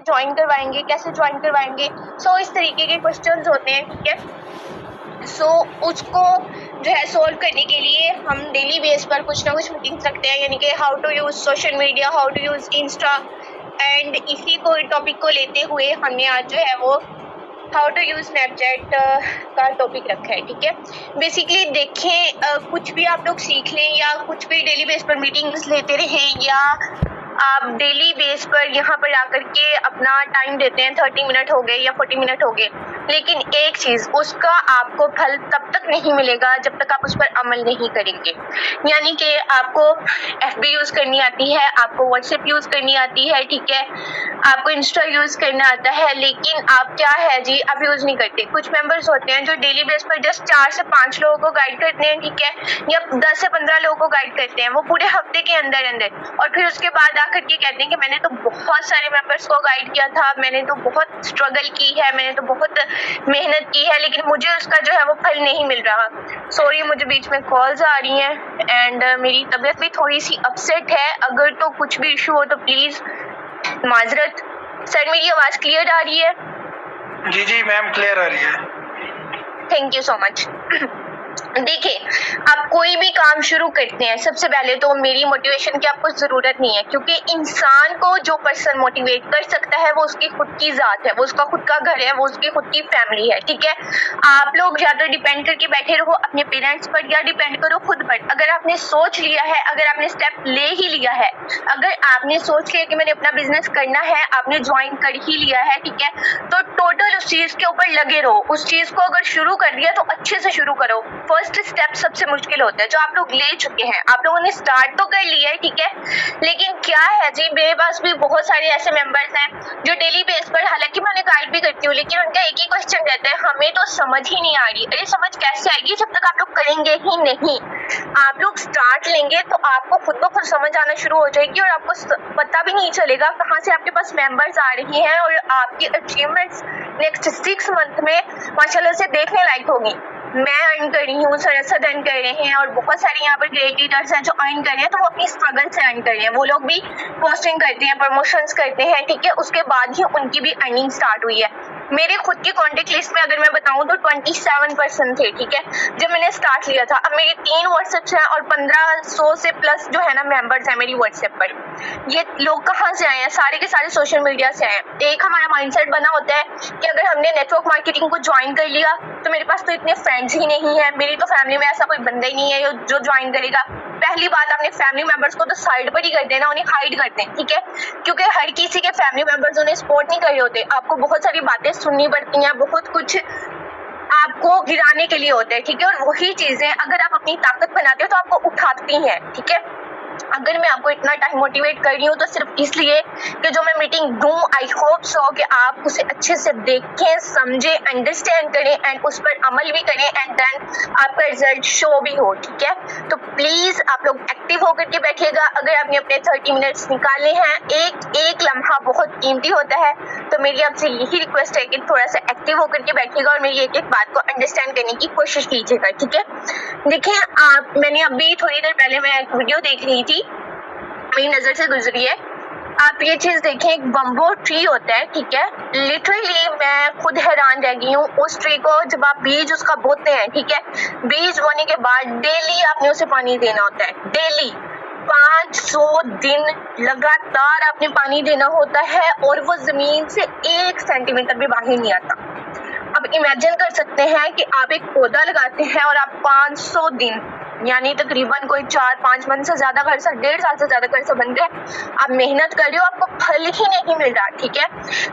Join करवाएंगे, कैसे join करवाएंगे। सो इस तरीके के क्वेश्चंस होते हैं, ठीक है। सो उसको जो है सोल्व करने के लिए हम डेली बेस पर कुछ ना कुछ मीटिंग्स रखते हैं, यानी कि how to use social media, how to use insta, and इसी को टॉपिक को लेते हुए हमने आज जो है वो हाउ टू यूज स्नैपचैट का टॉपिक रखा है, ठीक है। बेसिकली देखें, कुछ भी आप लोग सीख लें या कुछ भी डेली बेस पर मीटिंग्स लेते रहें या आप डेली बेस पर यहाँ पर आकर के अपना टाइम देते हैं, 30 मिनट हो गए या 40 मिनट हो गए, लेकिन एक चीज़, उसका आपको फल तब तक नहीं मिलेगा जब तक आप उस पर अमल नहीं करेंगे। यानी कि आपको FB यूज़ करनी आती है, आपको WhatsApp यूज़ करनी आती है, ठीक है, आपको इंस्टा यूज़ करना आता है, लेकिन आप क्या है जी, आप यूज़ नहीं करते। कुछ मेंबर्स होते हैं जो डेली बेस पर जस्ट 4 से 5 लोगों को गाइड करते हैं, ठीक है, या 10 से 15 लोगों को गाइड करते हैं, वो पूरे हफ्ते के अंदर अंदर, और फिर उसके बाद आकर के कहते हैं कि मैंने तो बहुत सारे मेंबर्स को गाइड किया था, मैंने तो बहुत स्ट्रगल की है, मैंने तो बहुत मेहनत की है, लेकिन मुझे उसका जो है वो फल नहीं मिल रहा। सॉरी, मुझे बीच में कॉल्स आ रही हैं एंड मेरी तबीयत भी थोड़ी सी अपसेट है। अगर तो कुछ भी इशू हो तो प्लीज़ माजरत। सर, मेरी आवाज़ क्लियर आ रही है? जी मैम, क्लियर आ रही है। Thank you so much. देखिए, आप कोई भी काम शुरू करते हैं, सबसे पहले तो मेरी मोटिवेशन की आपको ज़रूरत नहीं है, क्योंकि इंसान को जो पर्सन मोटिवेट कर सकता है वो उसकी खुद की ज़ात है, वो उसका खुद का घर है, वो उसकी खुद की फैमिली है, ठीक है। आप लोग या तो डिपेंड करके बैठे रहो अपने पेरेंट्स पर या डिपेंड करो खुद पर। अगर आपने सोच लिया है, अगर आपने स्टेप ले ही लिया है, अगर आपने सोच लिया कि मैंने अपना बिजनेस करना है, आपने ज्वाइन कर ही लिया है, ठीक है, तो टोटल उस चीज़ के ऊपर लगे रहो। उस चीज़ को अगर शुरू कर दिया तो अच्छे से शुरू करो। फर्स्ट स्टेप सबसे मुश्किल होता है, जो आप लोग ले चुके हैं, आप लोगों ने स्टार्ट तो कर लिया है, ठीक है, लेकिन क्या है जी, मेरे पास भी बहुत सारे ऐसे मेंबर्स हैं जो डेली बेस पर, हालांकि मैं उन्हें गाइड भी करती हूँ, लेकिन उनका एक ही क्वेश्चन रहता है, हमें तो समझ ही नहीं आ रही। अरे समझ कैसे आएगी जब तक आप लोग करेंगे ही नहीं। आप लोग स्टार्ट लेंगे तो आपको खुद ब खुद समझ आना शुरू हो जाएगी और आपको पता भी नहीं चलेगा कहाँ से आपके पास मेंबर्स आ रही हैं, और आपकी अचीवमेंट्स नेक्स्ट 6 मंथ में माशाल्लाह से देखने लायक होगी। मैं अर्न कर रही हूँ, सरसद अर्न कर रहे हैं, और बहुत सारे यहाँ पर क्रिएटर्स हैं जो अर्न कर रहे हैं, तो वो अपनी स्ट्रगल से अर्न कर रहे हैं। वो लोग भी पोस्टिंग करते हैं, प्रमोशंस करते हैं, ठीक है, उसके बाद ही उनकी भी अर्निंग स्टार्ट हुई है। मेरे खुद की कॉन्टेक्ट लिस्ट में अगर मैं बताऊं तो 27% थे, ठीक है, जब मैंने स्टार्ट लिया था। अब मेरे 3 व्हाट्सएप्स हैं और 1500 से प्लस जो है ना मेंबर्स हैं मेरी व्हाट्सएप पर। ये लोग कहाँ से आए हैं? सारे के सारे सोशल मीडिया से आए हैं। एक हमारा माइंडसेट बना होता है कि अगर हमने नेटवर्क मार्केटिंग को ज्वाइन कर लिया तो मेरे पास तो इतने फ्रेंड्स ही नहीं है, मेरी तो फैमिली में ऐसा कोई बंदा ही नहीं है जो ज्वाइन करेगा। पहली बात, अपने फैमिली मेंबर्स को तो साइड पर ही कर देना, उन्हें हाइड कर दें, ठीक है, क्योंकि हर किसी के फैमिली मेंबर्स उन्हें सपोर्ट नहीं कर रहे होते। आपको बहुत सारी बातें सुननी पड़ती हैं, बहुत कुछ आपको गिराने के लिए होता है, ठीक है, और वही चीजें अगर आप अपनी ताकत बनाते हो तो आपको उठाती हैं, ठीक है। अगर मैं आपको इतना टाइम मोटिवेट कर रही हूँ तो सिर्फ इसलिए कि जो मैं मीटिंग दूँ, आई होप सो कि आप उसे अच्छे से देखें, समझें, अंडरस्टैंड करें एंड उस पर अमल भी करें एंड देन आपका रिजल्ट शो भी हो, ठीक है। तो प्लीज़ आप लोग एक्टिव होकर के बैठिएगा। अगर आपने अपने 30 मिनट्स निकाले हैं, एक लम्हा बहुत कीमती होता है, तो मेरी आपसे यही रिक्वेस्ट है कि थोड़ा सा एक्टिव होकर के बैठिएगा और मेरी एक बात को अंडरस्टैंड करने की कोशिश कीजिएगा, ठीक है। देखिए, मैंने अभी थोड़ी देर पहले मैं एक वीडियो देख रही थी, मेरी नज़र से गुजरी है। आप ये चीज़ देखें, एक बम्बो ट्री होता है, ठीक है, लिटरली मैं खुद हैरान रह गई हूँ। उस ट्री को जब आप बीज उसका बोते हैं, ठीक है, बीज बोने के बाद डेली आपने उसे पानी देना होता है, डेली 500 दिन लगातार आपने पानी देना होता है, और वो ज़मीन से 1 सेंटीमीटर भी बाहर नहीं आता। अब इमेजिन कर सकते हैं कि आप एक पौधा लगाते हैं और आप 500 दिन, यानी तकरीबन कोई 4-5 मंथ से ज़्यादा कर सकते, 1.5 साल से ज़्यादा कर सकते बनते हैं, आप मेहनत कर रहे हो, आपको फल ही नहीं मिल रहा, ठीक है।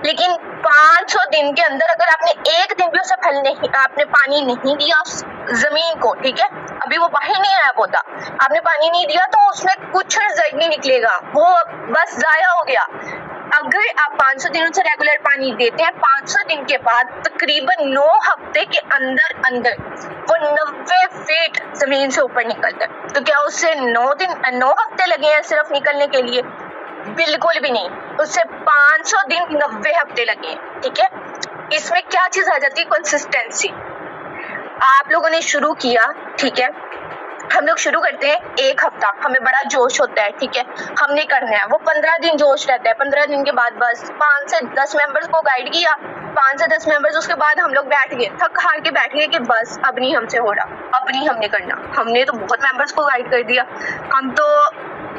लेकिन 500 दिन के अंदर अगर आपने एक दिन भी उसे फल नहीं, आपने पानी नहीं दिया उस जमीन को, ठीक है, अभी वो बाहर नहीं आया पौधा, आपने पानी नहीं दिया तो उसमें कुछ रिजल्ट नहीं निकलेगा, वो बस जाया हो गया। अगर आप 500 दिनों से रेगुलर पानी देते हैं, 500 दिन के बाद तकरीबन 9 हफ्ते के अंदर अंदर वो 90 फीट जमीन से ऊपर निकलता है। तो क्या उससे 9 हफ्ते लगे हैं सिर्फ निकलने के लिए? बिल्कुल भी नहीं, उससे 500 दिन 90 हफ्ते लगे हैं, ठीक है। इसमें क्या चीज आ जाती है? कंसिस्टेंसी। आप लोगों ने शुरू किया, ठीक है, हम लोग शुरू करते हैं, एक हफ्ता हमें बड़ा जोश होता है, ठीक है, हमने करना है। वो 15 दिन जोश रहता है, 15 दिन के बाद बस 5 से 10 मेंबर्स को गाइड किया, 5 से 10 मेंबर्स, उसके बाद हम लोग बैठ गए, थक हार के बैठ गए कि बस अब नहीं हमसे हो रहा, अब नहीं हमने करना। हमने तो बहुत मेंबर्स को गाइड कर दिया, हम तो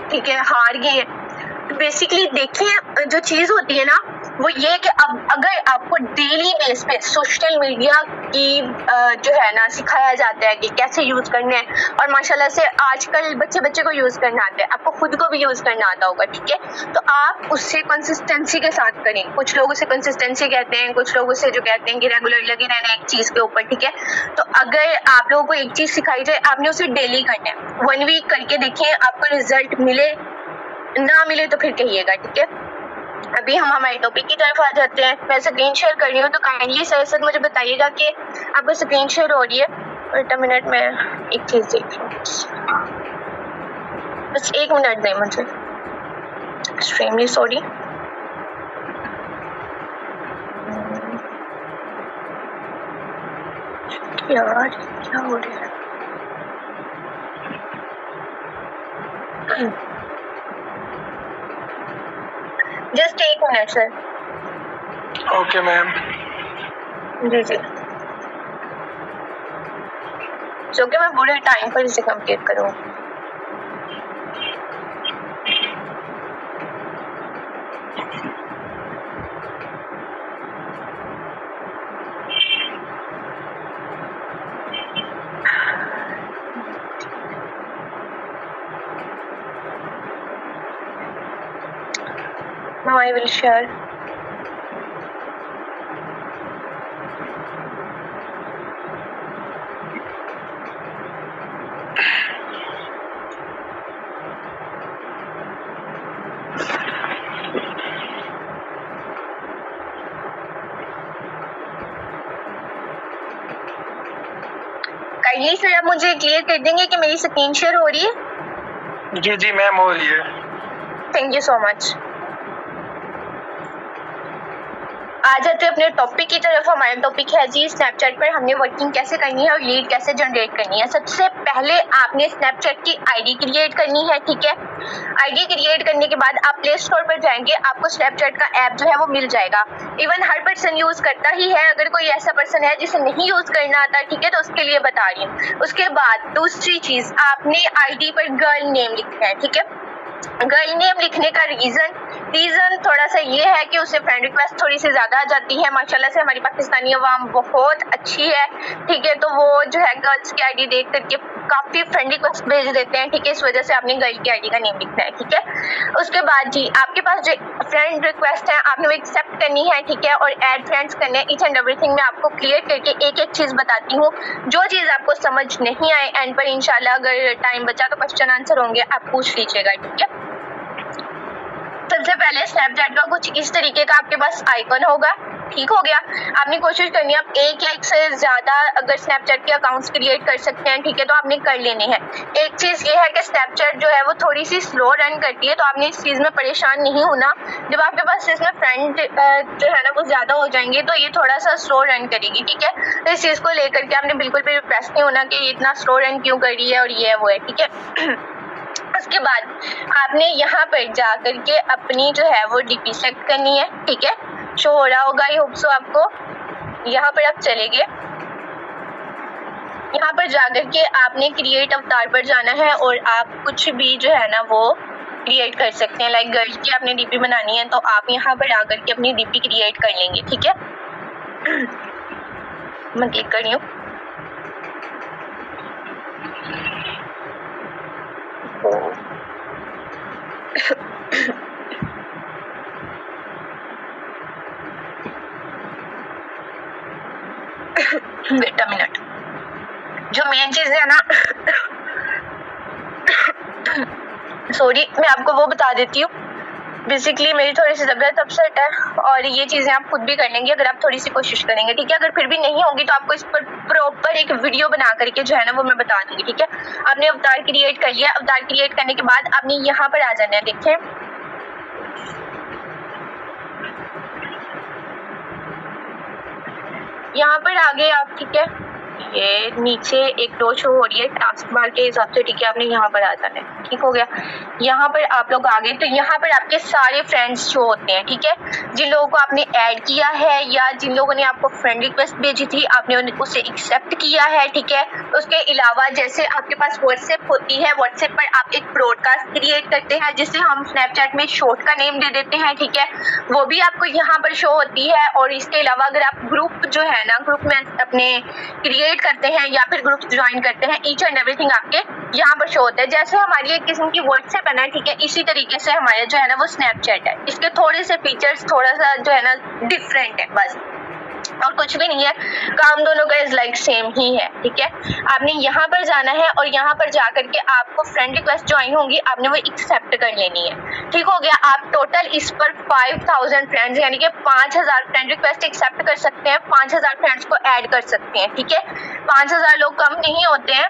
ठीक है हार गए। तो बेसिकली देखिए जो चीज होती है ना वो ये कि अब अगर आपको डेली बेस पे सोशल मीडिया की जो है ना सिखाया जाता है कि कैसे यूज करना है, और माशाल्लाह से आजकल बच्चे को यूज करना आता है, आपको खुद को भी यूज करना आता होगा, ठीक है, तो आप उससे कंसिस्टेंसी के साथ करें। कुछ लोग उसे कंसिस्टेंसी कहते हैं, कुछ लोग उसे जो कहते हैं कि रेगुलर लगे रहना एक चीज के ऊपर, ठीक है। तो अगर आप लोगों को एक चीज सिखाई जाए, आपने उसे डेली करना है, 1 वीक करके देखिए, आपको रिजल्ट मिले ना मिले तो फिर कहिएगा, ठीक है। अभी हम हमारे टॉपिक की तरफ आ जाते हैं। मैं स्क्रीन शेयर कर रही हूँ, तो काइंडली सर मुझे बताइएगा कि आपको स्क्रीन शेयर हो रही है। वेट अ मिनट, मैं एक चीज देख लूँ, बस 1 मिनट दें मुझे, एक्सट्रीमली सॉरी। यार क्या हो रहा है, just 1 minute sir. Okay ma'am. जी जी, जो कि मैं पूरे टाइम पर इसे कंप्लीट करूँ। Now I will share. Kindly sir आप मुझे क्लियर कर देंगे कि मेरी स्क्रीन शेयर हो रही है? जी जी मैम हो रही है। Thank you so much. आ जाते हैं अपने टॉपिक की तरफ। हमारा टॉपिक है जी स्नैपचैट पर हमने वर्किंग कैसे करनी है और लीड कैसे जनरेट करनी है। सबसे पहले आपने स्नैपचैट की आईडी क्रिएट करनी है, ठीक है। आईडी क्रिएट करने के बाद आप प्ले स्टोर पर जाएंगे, आपको स्नैपचैट का ऐप जो है वो मिल जाएगा। इवन हर पर्सन यूज करता ही है, अगर कोई ऐसा पर्सन है जिसे नहीं यूज करना आता, ठीक है, तो उसके लिए बता रही हूँ। उसके बाद दूसरी चीज, आपने आईडी पर गर्ल नेम लिखना है, ठीक है। गर्ल नेम लिखने का रीजन थोड़ा सा ये है कि उसे फ्रेंड रिक्वेस्ट थोड़ी सी ज्यादा आ जाती है। माशाल्लाह से हमारी पाकिस्तानी अवाम बहुत अच्छी है, ठीक है, तो वो जो है गर्ल्स की आईडी देख करके काफी फ्रेंड रिक्वेस्ट भेज देते हैं, ठीक है। इस वजह से आपने गर्ल की आईडी का नेम लिखना है, ठीक है। उसके बाद जी आपके पास जो फ्रेंड रिक्वेस्ट है आपने वो एक्सेप्ट करनी है, ठीक है, और ऐड फ्रेंड्स करने हैं। ईच एंड एवरीथिंग मैं आपको क्लियर करके एक एक चीज बताती हूँ। जो चीज आपको समझ नहीं आए एंड पर इंशाल्लाह अगर टाइम बचा तो क्वेश्चन आंसर होंगे, आप पूछ लीजिएगा, ठीक है। सबसे पहले स्नैपचैट का कुछ इस तरीके का आपके पास आइकन होगा, ठीक हो गया। आपने कोशिश करनी है आप एक या एक से ज्यादा अगर स्नैपचैट के अकाउंट्स क्रिएट कर सकते हैं, ठीक है, तो आपने कर लेने हैं। एक चीज ये है कि स्नैपचैट जो है वो थोड़ी सी स्लो रन करती है, तो आपने इस चीज में परेशान नहीं होना। जब आपके पास इसमें फ्रेंड जो है ना वो ज्यादा हो जाएंगे तो ये थोड़ा सा स्लो रन करेगी, ठीक है। तो इस चीज को लेकर के आपने बिल्कुल भी रिप्रेस नहीं होना कि ये इतना स्लो रन क्यों कर रही है और ये वो है, ठीक है। उसके बाद आपने यहाँ पर जा करके अपनी जो है वो डीपी सेलेक्ट करनी है, ठीक है। शो हो रहा होगा, आई होप सो आपको। यहाँ पर आप चले गए, यहाँ पर जाकर के आपने क्रिएट अवतार पर जाना है और आप कुछ भी जो है ना वो क्रिएट कर सकते हैं। लाइक गर्ल की आपने डीपी बनानी है तो आप यहाँ पर आकर के अपनी डीपी क्रिएट कर लेंगे, ठीक है। मैं क्लिक कर रही हूँ। वेट अ मिनट, जो मेन चीज है ना सॉरी मैं आपको वो बता देती हूँ। बेसिकली मेरी थोड़ी सी तबीयत अपसेट है और ये चीजें आप खुद भी कर लेंगे अगर आप थोड़ी सी कोशिश करेंगे, ठीक है। अगर फिर भी नहीं होगी तो आपको इस पर प्रॉपर एक वीडियो बना करके जो है ना वो मैं बता दूंगी, ठीक है। आपने अवतार क्रिएट कर लिया। अवतार क्रिएट करने के बाद आपने यहाँ पर आ जाना है, देखिए यहाँ पर आ गए आप, ठीक है। ये नीचे एक डो शो हो रही है टास्क बार के हिसाब से, ठीक है। आपने यहाँ पर आ जाना है, ठीक हो गया। यहाँ पर आप लोग आ गए तो यहाँ पर आपके सारे फ्रेंड्स शो होते हैं, ठीक है। जिन लोगों को आपने ऐड किया है या जिन लोगों ने आपको फ्रेंड रिक्वेस्ट भेजी थी आपने उसे एक्सेप्ट किया है, ठीक है। उसके अलावा जैसे आपके पास व्हाट्सएप होती है, व्हाट्सएप पर आप एक ब्रॉडकास्ट क्रिएट करते हैं जिसे हम स्नैपचैट में शॉर्ट का नेम दे देते हैं, ठीक है। वो भी आपको यहाँ पर शो होती है। और इसके अलावा अगर आप ग्रुप जो है ना, ग्रुप में अपने क्रिएट करते हैं या फिर ग्रुप ज्वाइन करते हैं, ईच एंड एवरीथिंग आपके यहाँ पर शो होता है। जैसे हमारी एक किस्म की व्हाट्सएप है ना, ठीक है, इसी तरीके से हमारा जो है ना वो स्नैपचैट है। इसके थोड़े से फीचर्स थोड़ा सा जो है ना डिफरेंट है बस, और कुछ भी नहीं है। काम दोनों का इज लाइक सेम ही है, ठीक है। आपने यहाँ पर जाना है और यहाँ पर जाकर के आपको फ्रेंड रिक्वेस्ट ज्वाइन होंगी, आपने वो एक्सेप्ट कर लेनी है, ठीक हो गया। आप टोटल इस पर 5000 फ्रेंड्स यानी कि 5000 फ्रेंड रिक्वेस्ट एक्सेप्ट कर सकते हैं, 5000 फ्रेंड्स को ऐड कर सकते हैं, ठीक है। 5000 लोग कम नहीं होते हैं।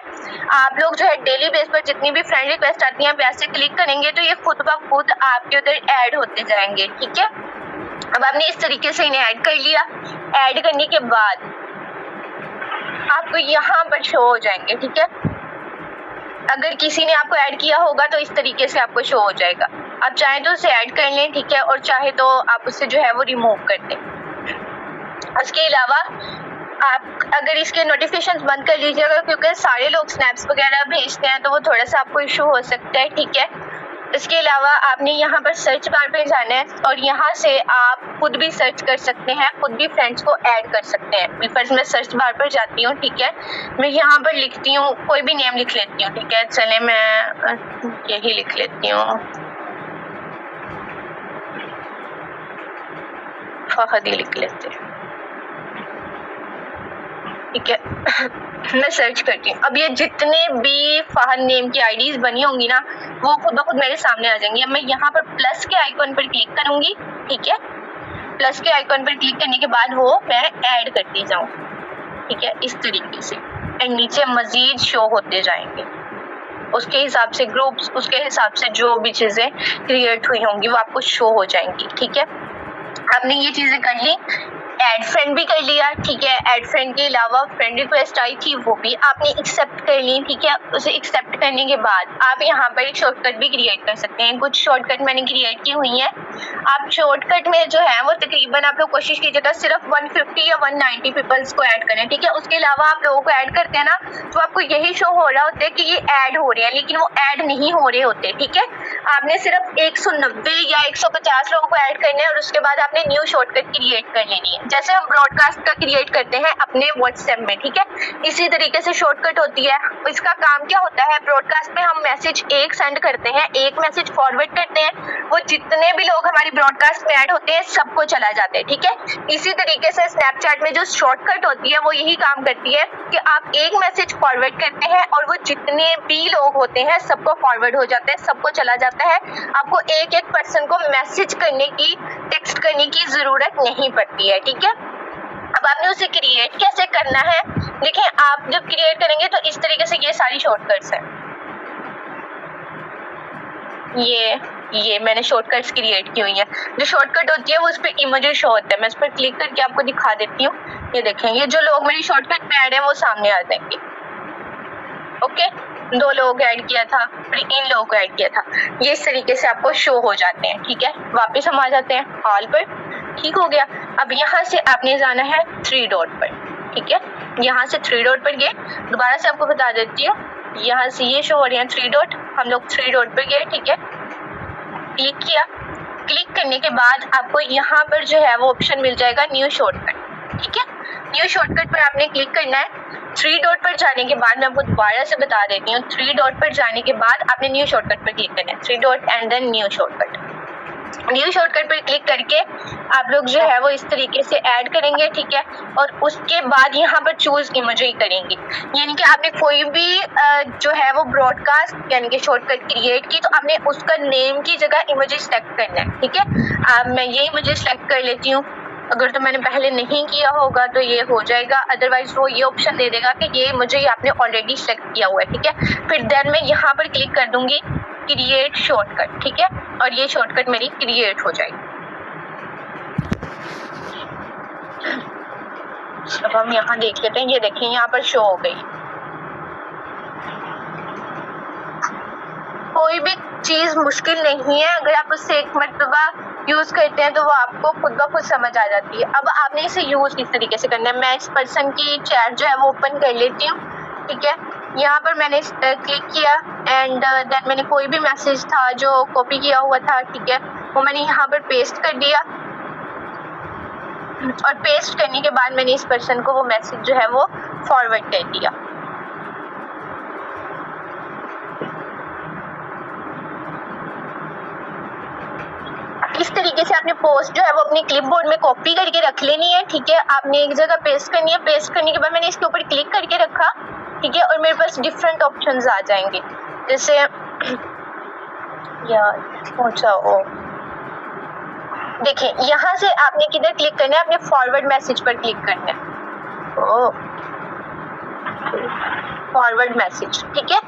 आप लोग जो है डेली बेस पर जितनी भी फ्रेंड रिक्वेस्ट आती हैं वैसे क्लिक करेंगे तो ये खुद ब खुद आपके उधर ऐड होते जाएंगे, ठीक है। अब आपने इस तरीके से इन्हें ऐड कर लिया। ऐड करने के बाद आपको यहाँ पर शो हो जाएंगे, ठीक है। अगर किसी ने आपको ऐड किया होगा तो इस तरीके से आपको शो हो जाएगा। आप चाहे तो उसे ऐड कर लें, ठीक है, और चाहे तो आप उससे जो है वो रिमूव कर दें। उसके अलावा आप अगर इसके नोटिफिकेशंस बंद कर लीजिएगा क्योंकि सारे लोग स्नैप्स वगैरह भेजते हैं तो वो थोड़ा सा आपको इशू हो सकता है, ठीक है। इसके अलावा आपने यहाँ पर सर्च बार पे जाना है और यहाँ से आप खुद भी सर्च कर सकते हैं, खुद भी फ्रेंड्स को ऐड कर सकते हैं। फर्स्ट मैं सर्च बार पर जाती हूँ, ठीक है। मैं यहाँ पर लिखती हूँ, कोई भी नेम लिख लेती हूँ, ठीक है। चले मैं यही लिख लेती हूँ, फहद ही लिख लेते हैं, ठीक है। मैं सर्च करती हूँ। अब ये जितने भी फहद नेम की आईडीज बनी होंगी ना वो खुद ब खुद मेरे सामने आ जाएंगी। अब मैं यहाँ पर प्लस के आइकॉन पर क्लिक करूंगी, ठीक है। प्लस के आइकॉन पर क्लिक करने के बाद वो मैं ऐड करती जाऊँ, ठीक है, इस तरीके से। एंड नीचे मजीद शो होते जाएंगे, उसके हिसाब से ग्रुप्स, उसके हिसाब से जो भी चीजें क्रिएट हुई होंगी वो आपको शो हो जाएंगी, ठीक है। आपने ये चीजें कर ली, ऐड फ्रेंड भी कर लिया, ठीक है। ऐड फ्रेंड के अलावा फ्रेंड रिक्वेस्ट आई थी वो भी आपने एक्सेप्ट कर ली, ठीक है। उसे एक्सेप्ट करने के बाद आप यहाँ पर एक शॉर्टकट भी क्रिएट कर सकते हैं। कुछ शॉर्टकट मैंने क्रिएट की हुई है। आप शॉर्टकट में जो है वो तकरीबन आप लोग कोशिश कीजिएगा सिर्फ 150 या 190 पीपल्स को ऐड करें, ठीक है। उसके अलावा आप लोगों को ऐड करते हैं ना तो आपको यही शो हो रहा होता है कि ये ऐड हो रहे हैं, लेकिन वो ऐड नहीं हो रहे होते, ठीक है। आपने सिर्फ 190 या 150 लोगों को ऐड करना है और उसके बाद आपने न्यू शॉर्टकट क्रिएट कर लेनी है, जैसे हम ब्रॉडकास्ट का क्रिएट करते हैं अपने व्हाट्सएप में, ठीक है। इसी तरीके से शॉर्टकट होती है। इसका काम क्या होता है, ब्रॉडकास्ट में हम मैसेज एक सेंड करते हैं, एक मैसेज फॉरवर्ड करते हैं, वो जितने भी लोग हमारी ब्रॉडकास्ट में ऐड होते हैं सबको चला जाता है, ठीक है। इसी तरीके से स्नैपचैट में जो शॉर्टकट होती है वो यही काम करती है कि आप एक मैसेज फॉरवर्ड करते हैं और वो जितने भी लोग होते हैं सबको फॉरवर्ड हो जाता है, सबको चला जाता है। आपको एक एक पर्सन को मैसेज करने की, टेक्स्ट करने की जरूरत नहीं पड़ती है, ठीक है। अब आपने उसे क्रिएट कैसे करना है, देखिए आप जब क्रिएट करेंगे तो इस तरीके से ये सारी शॉर्टकट्स हैं। ये मैंने शॉर्टकट्स क्रिएट की हुई है। जो शॉर्टकट होती है वो उस पर इमेज शो होता है। मैं इस पर क्लिक करके आपको दिखा देती हूँ। ये देखें, ये जो लोग मेरी शॉर्टकट में ऐड है वो सामने आ जाएंगे, ओके। 2 लोगों को ऐड किया था, फिर इन लोगों को ऐड किया था, ये इस तरीके से आपको शो हो जाते हैं, ठीक है। वापस हम आ जाते हैं हॉल पर, ठीक हो गया। अब यहाँ से आपने जाना है 3 डॉट पर, ठीक है। यहाँ से 3 डॉट पर गए, दोबारा से आपको बता देती हूँ। यहाँ से ये शो हो रहे हैं 3 डॉट, हम लोग 3 डॉट पर गए, ठीक है। क्लिक किया, क्लिक करने के बाद आपको यहाँ पर जो है वो ऑप्शन मिल जाएगा न्यू शॉर्टकट, ठीक है। न्यू शॉर्टकट पर आपने क्लिक करना है। 3 डॉट पर जाने के बाद मैं आपको दोबारा से बता देती हूँ, 3 डॉट पर जाने के बाद आपने न्यू शॉर्टकट पर क्लिक करना है, 3 dot and then new shortcut. New shortcut पर क्लिक करके आप लोग जो है वो इस तरीके से ऐड करेंगे, ठीक है। और उसके बाद यहाँ पर चूज इमेज करेंगे, यानी कि आपने कोई भी जो है वो ब्रॉडकास्ट यानी कि शॉर्टकट क्रिएट की तो आपने उसका नेम की जगह इमेज सेलेक्ट करना है, ठीक है। अब मैं ये इमेज सेलेक्ट कर लेती हूँ। अगर तो मैंने पहले नहीं किया होगा तो ये हो जाएगा, अदरवाइज वो ये ऑप्शन दे देगा कि ये मुझे आपने ऑलरेडी सेलेक्ट किया हुआ है, ठीक है। फिर देन मैं यहाँ पर क्लिक कर दूंगी क्रिएट शॉर्टकट, ठीक है, और ये शॉर्टकट मेरी क्रिएट हो जाएगी। अब हम यहाँ देख लेते हैं, ये देखें यहाँ पर शो हो गई। कोई भी चीज मुश्किल नहीं है, अगर आप उससे एक मरतबा यूज करते हैं तो वो आपको खुद ब खुद समझ आ जाती है। अब आपने इसे यूज किस तरीके से करना है, मैं इस पर्सन की चैट जो है वो ओपन कर लेती हूँ, ठीक है। यहाँ पर मैंने क्लिक किया एंड देन मैंने कोई भी मैसेज था जो कॉपी किया हुआ था, ठीक है, वो मैंने यहाँ पर पेस्ट कर दिया और पेस्ट करने के बाद मैंने इस पर्सन को वो मैसेज जो है वो फॉरवर्ड कर दिया। इस तरीके से आपने पोस्ट जो है वो अपने क्लिपबोर्ड में कॉपी करके रख लेनी है, ठीक है। आपने एक जगह पेस्ट करनी है, पेस्ट करने के बाद मैंने इसके ऊपर क्लिक करके रखा, ठीक है, और मेरे पास डिफरेंट ऑप्शंस आ जाएंगे, जैसे यार पहुंचा ओ देखें, यहाँ से आपने किधर क्लिक करना है, आपने फॉरवर्ड मैसेज पर क्लिक करना है। ओ फॉरवर्ड मैसेज, ठीक है।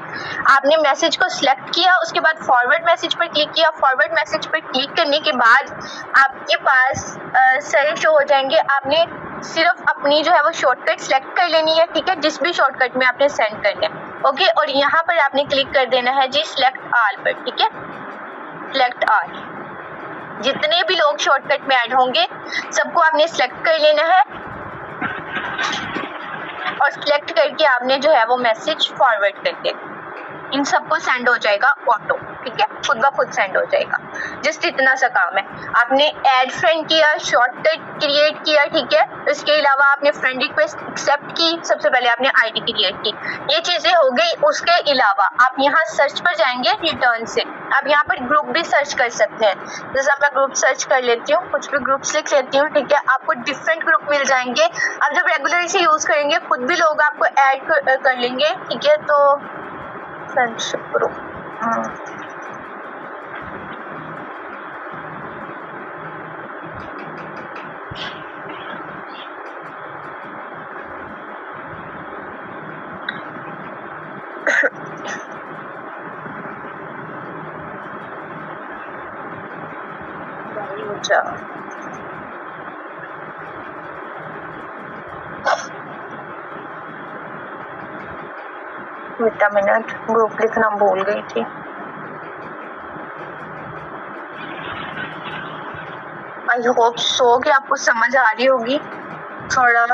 आपने मैसेज को सिलेक्ट किया, उसके बाद फॉरवर्ड मैसेज पर क्लिक किया। फॉरवर्ड मैसेज पर क्लिक करने के बाद आपके पास सारे शो हो जाएंगे। आपने सिर्फ अपनी जो है वो शॉर्टकट सिलेक्ट कर लेनी है, ठीक है, जिस भी शॉर्टकट में आपने सेंड करना है, ओके। और यहाँ पर आपने क्लिक कर देना है जी सिलेक्ट ऑल पर, ठीक है, सिलेक्ट ऑल। जितने भी लोग शॉर्टकट में ऐड होंगे सबको आपने सिलेक्ट कर लेना है और सिलेक्ट करके आपने जो है वो मैसेज फॉरवर्ड कर देना। इन सबको सेंड हो जाएगा ऑटो, ठीक है, खुद ब खुद सेंड हो जाएगा। जस्ट इतना सा काम है। आपने ऐड फ्रेंड किया, शॉर्टकट क्रिएट किया, ठीक है, इसके अलावा आपने फ्रेंड रिक्वेस्ट एक्सेप्ट की, सबसे पहले आपने आईडी क्रिएट की, ये चीजें हो गई। उसके अलावा आप यहाँ सर्च पर जाएंगे रिटर्न से, आप यहाँ पर ग्रुप भी सर्च कर सकते हैं। जैसे मैं ग्रुप सर्च कर लेती हूँ, कुछ भी ग्रुप्स लिख लेती हूँ, ठीक है, आपको डिफरेंट ग्रुप मिल जाएंगे। आप जब रेगुलर इसे यूज करेंगे खुद भी लोग आपको ऐड कर लेंगे, ठीक है। तो फ्रेंडशिप ग्रुप, बेटा मिनट ग्रुप लिखना भूल गई थी। आई होप सो कि आपको समझ आ रही होगी, थोड़ा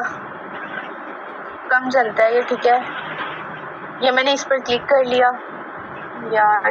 कम चलता है ये, ठीक है। ये मैंने इस पर क्लिक कर लिया यार,